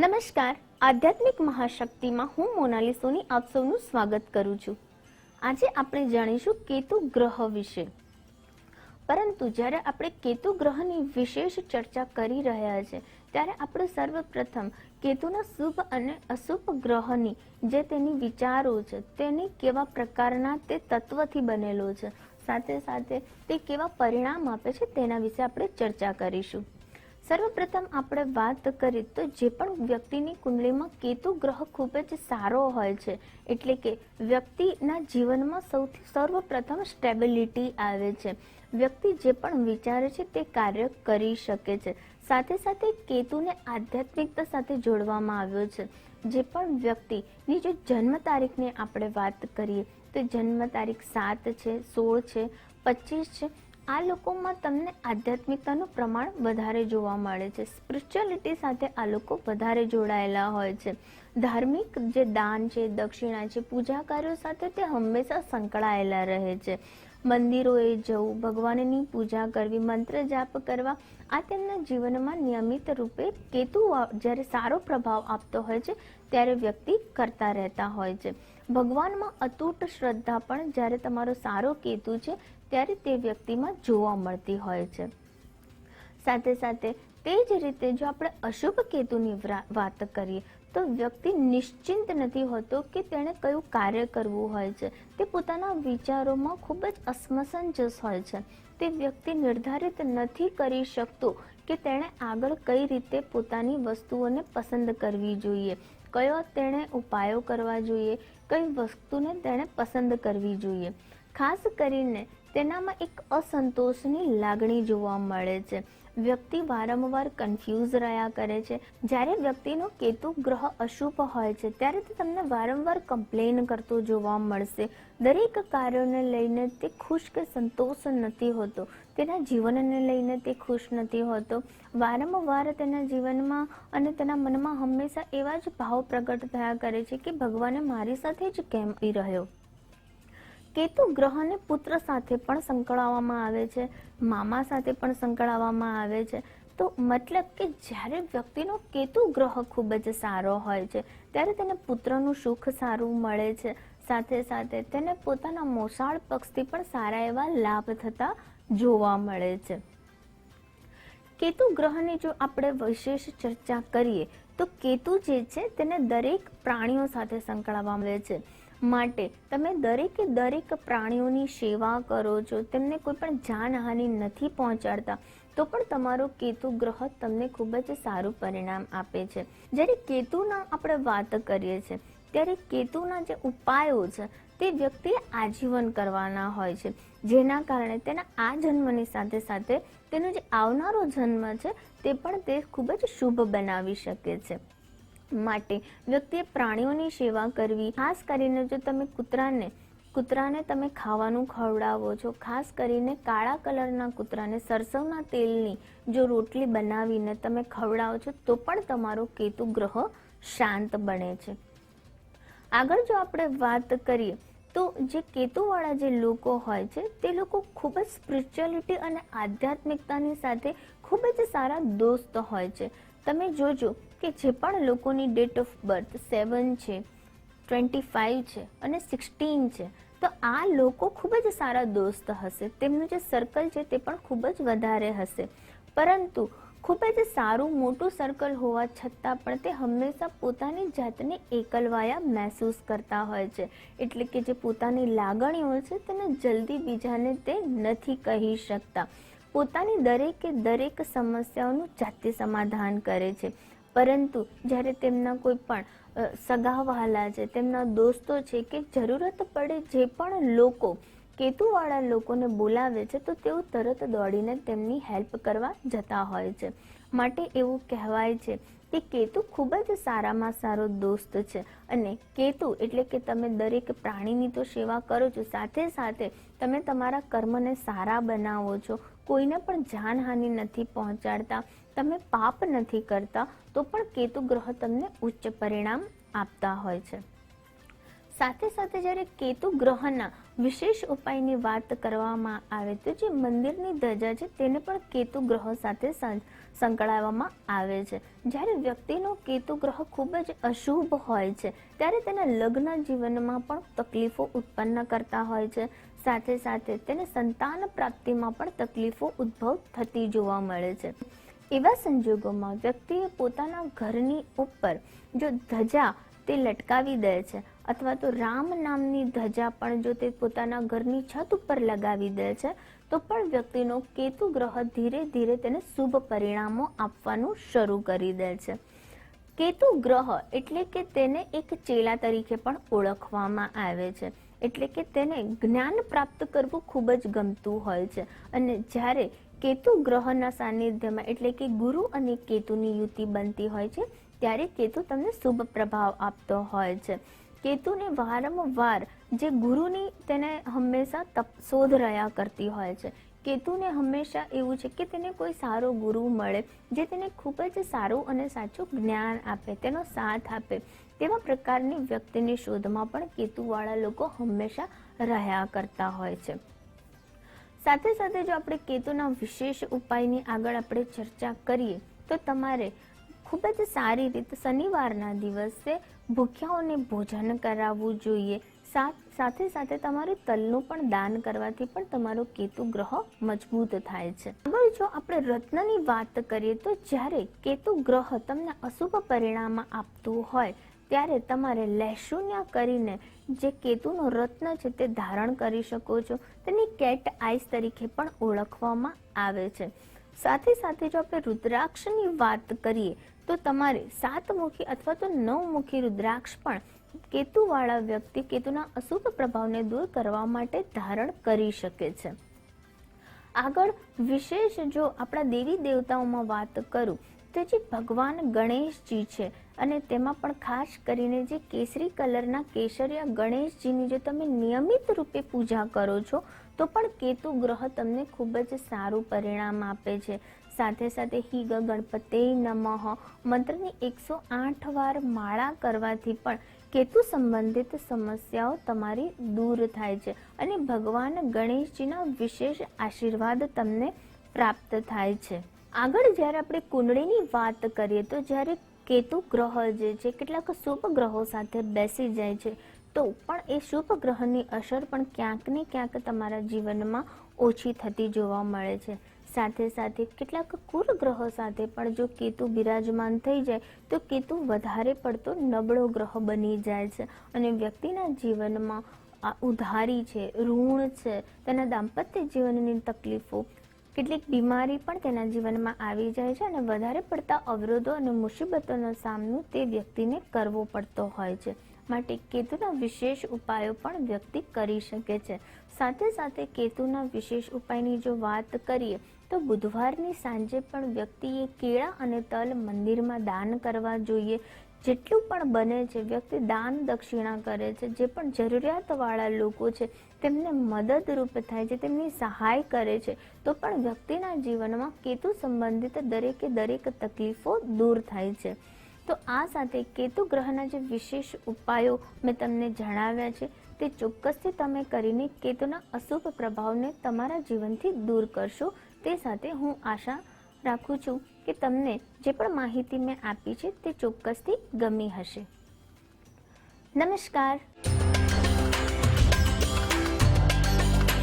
નમસ્કાર, આધ્યાત્મિક મહાશક્તિમાં હું મોનાલી સોની આપ સૌનું સ્વાગત કરું છું। આજે આપણે જાણીશું કેતુ ગ્રહ વિશે। પરંતુ જ્યારે આપણે કેતુ ગ્રહની વિશેષ ચર્ચા કરી રહ્યા છે ત્યારે આપણે સર્વપ્રથમ કેતુના શુભ અને અશુભ ગ્રહની જે તેની વિચારો છે, તેની કેવા પ્રકારના તે તત્વથી બનેલો છે, સાથે સાથે તે કેવા પરિણામ આપે છે તેના વિશે આપણે ચર્ચા કરીશું। સર્વપ્રથમ આપણે વાત કરીએ તો જે પણ વ્યક્તિની કુંડળીમાં કેતુ ગ્રહ ખૂબ જ સારો હોય છે, એટલે કે વ્યક્તિના જીવનમાં સર્વપ્રથમ સ્ટેબિલિટી આવે છે। વ્યક્તિ જે પણ વિચારે છે તે કાર્ય કરી શકે છે। સાથે સાથે કેતુને આધ્યાત્મિકતા સાથે જોડવામાં આવ્યો છે। જે પણ વ્યક્તિની જો જન્મ તારીખની આપણે વાત કરીએ તો જન્મ તારીખ 7 છે, 16 છે, 25 છે, આ લોકોમાં તમને આધ્યાત્મિકતાનું પ્રમાણ વધારે જોવા મળે છે। સ્પિરિચ્યુઅલિટી સાથે આ લોકો વધારે જોડાયેલા હોય છે। ધાર્મિક જે દાન છે, દક્ષિણા છે, પૂજા કાર્યો સાથે તે હંમેશા સંકળાયેલા રહે છે। મંદિરોએ જવું, ભગવાનની પૂજા કરવી, મંત્ર જાપ કરવા, આ તેમના જીવનમાં નિયમિત રૂપે કેતુ જ્યારે સારો પ્રભાવ આપતો હોય છે ત્યારે વ્યક્તિ કરતા રહેતા હોય છે। ભગવાનમાં અતૂટ શ્રદ્ધા પણ જ્યારે તમારો સારો કેતુ છે ત્યારે તે વ્યક્તિમાં જોવા મળતી હોય છે। સાથે સાથે તે જ રીતે જો આપણે અશુભ કેતુની વાત કરીએ તો વ્યક્તિ નિશ્ચિંત નથી હોતો કે તેણે કયું કાર્ય કરવું હોય છે। તે પોતાના વિચારોમાં ખૂબ જ અસમંજસ હોય છે। તે વ્યક્તિ નિર્ધારિત નથી કરી શકતો કે તેણે આગળ કઈ રીતે પોતાની વસ્તુઓને પસંદ કરવી જોઈએ, કયો તેણે ઉપાયો કરવા જોઈએ, કઈ વસ્તુને તેણે પસંદ કરવી જોઈએ। ખાસ કરીને તેનામાં એક અસંતોષની લાગણી જોવા મળે છે। વ્યક્તિ વારંવાર કન્ફ્યુઝ રહ્યા કરે છે। જ્યારે વ્યક્તિનો કેતુ ગ્રહ અશુભ હોય છે ત્યારે તે તમને વારંવાર કમ્પ્લેન કરતો જોવા મળશે। દરેક કાર્યોને લઈને તે ખુશ કે સંતોષ નથી હોતો, તેના જીવનને લઈને તે ખુશ નથી હોતો। વારંવાર તેના જીવનમાં અને તેના મનમાં હંમેશા એવા જ ભાવ પ્રગટ થયા કરે છે કે ભગવાને મારી સાથે જ કેમ રહ્યો। કેતુ ગ્રહને પુત્ર સાથે પણ સંકળાવવામાં આવે છે, મામા સાથે પણ સંકળાવવામાં આવે છે। તો મતલબ કે જ્યારે વ્યક્તિનો કેતુ ગ્રહ ખૂબ જ સારો હોય છે ત્યારે તેને પુત્રનું સુખ સારું મળે છે। સાથે સાથે તેને પોતાના મોસાળ પક્ષથી પણ સારા એવા લાભ થતા જોવા મળે છે। કેતુ ગ્રહની જો આપણે વિશેષ ચર્ચા કરીએ તો કેતુ જે છે તેને દરેક પ્રાણીઓ સાથે સંકળાવવામાં આવે છે। માટે તમે દરેક પ્રાણીઓની સેવા કરો છો, તેમને કોઈ પણ જાનહાનિ નથી પહોંચાડતા, તો પણ તમારો કેતુ ગ્રહ તમને ખૂબ જ સારું પરિણામ આપે છે। જ્યારે કેતુના આપણે વાત કરીએ છીએ ત્યારે કેતુના જે ઉપાયો છે તે વ્યક્તિએ આજીવન કરવાના હોય છે, જેના કારણે તેના આ જન્મની સાથે સાથે તેનો જે આવનારો જન્મ છે તે પણ તે ખૂબ જ શુભ બનાવી શકે છે। માટે વ્યક્તિએ પ્રાણીઓની સેવા કરવી, ખાસ કરીને જો તમે કૂતરાને તમે ખાવાનું ખવડાવો છો, ખાસ કરીને કાળા કલરના કૂતરાને સરસવના તેલની જો રોટલી બનાવીને તમે ખવડાવો છો તો પણ તમારો કેતુ ગ્રહ શાંત બને છે। આગળ જો આપણે વાત કરીએ તો જે કેતુવાળા જે લોકો હોય છે તે લોકો ખૂબ જ સ્પિરિચ્યુઅલિટી અને આધ્યાત્મિકતાની સાથે ખૂબ જ સારા દોસ્ત હોય છે। તમે જોજો કે જે પણ લોકોની ડેટ ઓફ બર્થ 7 છે, 25 છે અને 16 છે તો આ લોકો ખૂબ જ સારા દોસ્ત હશે। તેમનું જે સર્કલ છે તે પણ ખૂબ જ વધારે હશે, પરંતુ ખૂબ જ સારું મોટું સર્કલ હોવા છતાં પણ તે હંમેશા પોતાની જાતને એકલવાયા મહેસૂસ કરતા હોય છે। એટલે કે જે પોતાની લાગણીઓ છે તેને જલ્દી બીજાને તે નથી કહી શકતા। પોતાની દરેક સમસ્યાઓનું જાતે સમાધાન કરે છે, પરંતુ જ્યારે તેમના કોઈ પણ સગાવહાલા છે, તેમના દોસ્તો છે કે જરૂરત પડે જે પણ લોકો કેતુવાળા લોકોને બોલાવે છે તો તેઓ તરત દોડીને તેમની હેલ્પ કરવા જતા હોય છે। માટે એવું કહેવાય છે કે કેતુ ખૂબ જ સારામાં સારો દોસ્ત છે। અને કેતુ એટલે કે તમે દરેક પ્રાણીની તો સેવા કરો છો, સાથે સાથે તમે તમારા કર્મને સારા બનાવો છો, કોઈને પણ જાનહાનિ નથી પહોંચાડતા, તમે પાપ નથી કરતા, તો પણ કેતુ ગ્રહ તમને ઉચ્ચ પરિણામ આપતા હોય છે। સાથે સાથે જ્યારે કેતુ ગ્રહના વિશેષ ઉપાયની વાત કરવામાં આવે તો જે મંદિરની ધજા છે તેને પણ કેતુ ગ્રહ સાથે સંકળાવવામાં આવે છે. જ્યારે વ્યક્તિનો કેતુ ગ્રહ ખૂબ જ અશુભ હોય છે ત્યારે તેના લગ્ન જીવનમાં પણ તકલીફો ઉત્પન્ન કરતા હોય છે. સાથે સાથે તેને સંતાન પ્રાપ્તિમાં પણ તકલીફો ઉદ્ભવ થતી જોવા મળે છે. એવા સંજોગોમાં વ્યક્તિએ પોતાના ઘરની ઉપર જો ધજા તે લટકાવી દે છે અથવા તો રામ નામની ધજા પણ જો તે પોતાના ઘરની છત ઉપર લગાવી દે છે તો પણ વ્યક્તિનો કેતુ ગ્રહ ધીરે ધીરે તેને શુભ પરિણામો આપવાનું શરૂ કરી દે છે. કેતુ ગ્રહ એટલે કે તેને એક ચેલા તરીકે પણ ઓળખવામાં આવે છે. એટલે કે તેને જ્ઞાન પ્રાપ્ત કરવું ખૂબ જ ગમતું હોય છે અને જ્યારે કેતુ ગ્રહના સાનિધ્યમાં એટલે કે ગુરુ અને કેતુની યુતિ બનતી હોય છે ત્યારે કેતુ તમને શુભ પ્રભાવ આપતો હોય છે. કેતુને વારંવાર જે ગુરુની તેને હંમેશા શોધ રહ્યા કરતી હોય છે. કેતુને હંમેશા એવું છે કે તેને કોઈ સારો ગુરુ મળે જે તેને ખૂબ જ સારું અને સાચું જ્ઞાન આપે, તેનો સાથ આપે. તેવા પ્રકારની વ્યક્તિની શોધમાં પણ કેતુવાળા લોકો હંમેશા રહ્યા કરતા હોય છે. સાથે સાથે જો આપણે કેતુના વિશેષ ઉપાયની આગળ આપણે ચર્ચા કરીએ તો તમારે ખૂબ જ સારી રીતે શનિવારના દિવસે ભૂખ્યાઓને ભોજન કરાવવું જોઈએ. સાથે સાથે તમારે તલનું પણ દાન કરવાથી પણ તમારો કેતુ ગ્રહ મજબૂત થાય છે. આગળ જો આપણે રત્નની વાત કરીએ તો જ્યારે કેતુ ગ્રહ તમને અશુભ પરિણામ આપતું હોય ત્યારે તમારે લહેસુન્યા કરીને જે કેતુનો રત્ન છે તે ધારણ કરી શકો છો. તેની કેટ આઈસ તરીકે પણ ઓળખવામાં આવે છે. સાથે સાથે જો આપણે રુદ્રાક્ષની વાત કરીએ તો તમારે 7 મુખી અથવા તો 9 મુખી રુદ્રાક્ષ પણ કેતુવાળા વ્યક્તિ કેતુના અશુભ પ્રભાવને દૂર કરવા માટે ધારણ કરી શકે છે. આગળ વિશેષ જો આપણા દેવી દેવતાઓમાં વાત કરું તો જે ભગવાન ગણેશજી છે અને તેમાં પણ ખાસ કરીને જે કેસરી કલરના કેસરિયા ગણેશજીની જો તમે નિયમિત રૂપે પૂજા કરો છો તો પણ કેતુ ગ્રહ તમને ખૂબ જ સારું પરિણામ આપે છે. સાથે સાથે હિ ગણપતે નમઃ મંત્રની 108 વાર માળા કરવાથી પણ કેતુ સંબંધિત સમસ્યાઓ તમારી દૂર થાય છે અને ભગવાન ગણેશજીના વિશેષ આશીર્વાદ તમને પ્રાપ્ત થાય છે. આગળ જ્યારે આપણે કુંડળીની વાત કરીએ તો જ્યારે કેતુ ગ્રહ જે છે કેટલાક શુભ ગ્રહો સાથે બેસી જાય છે તો પણ એ શુભ ગ્રહની અસર પણ ક્યાંક ને ક્યાંક તમારા જીવનમાં ઓછી થતી જોવા મળે છે. સાથે સાથે કેટલાક કુર ગ્રહો સાથે પણ જો કેતુ બિરાજમાન થઈ જાય તો કેતુ વધારે પડતો નબળો ગ્રહ બની જાય છે અને વ્યક્તિના જીવનમાં ઉધારી છે, ઋણ છે, તેના દાંપત્ય જીવનની તકલીફો, કેટલીક બીમારી પણ તેના જીવનમાં આવી જાય છે અને વધારે પડતા અવરોધો અને મુસીબતોનો સામનો તે વ્યક્તિને કરવો પડતો હોય છે. માટે કેતુના વિશેષ ઉપાયો પણ વ્યક્તિ કરી શકે છે. સાથે સાથે કેતુના વિશેષ ઉપાયની જો વાત કરીએ તો બુધવારની સાંજે પણ વ્યક્તિએ કેળા અને તલ મંદિરમાં દાન કરવા જોઈએ. જેટલું પણ બને છે વ્યક્તિ દાન દક્ષિણા કરે છે. જે પણ જરૂરિયાતવાળા લોકો છે તેમને મદદરૂપ થાય છે, તેમની સહાય કરે છે તો પણ વ્યક્તિના જીવનમાં કેતુ સંબંધિત દરેક તકલીફો દૂર થાય છે. તો આ સાથે કેતુ ગ્રહના જે વિશેષ ઉપાયો મેં તમને જણાવ્યા છે તે ચોક્કસથી તમે કરીને કેતુના અશુભ પ્રભાવને તમારા જીવનથી દૂર કરશો. તે સાથે હું આશા રાખું છું કે તમને જે પણ માહિતી મેં આપી છે તે ચોક્કસથી ગમી હશે. નમસ્કાર.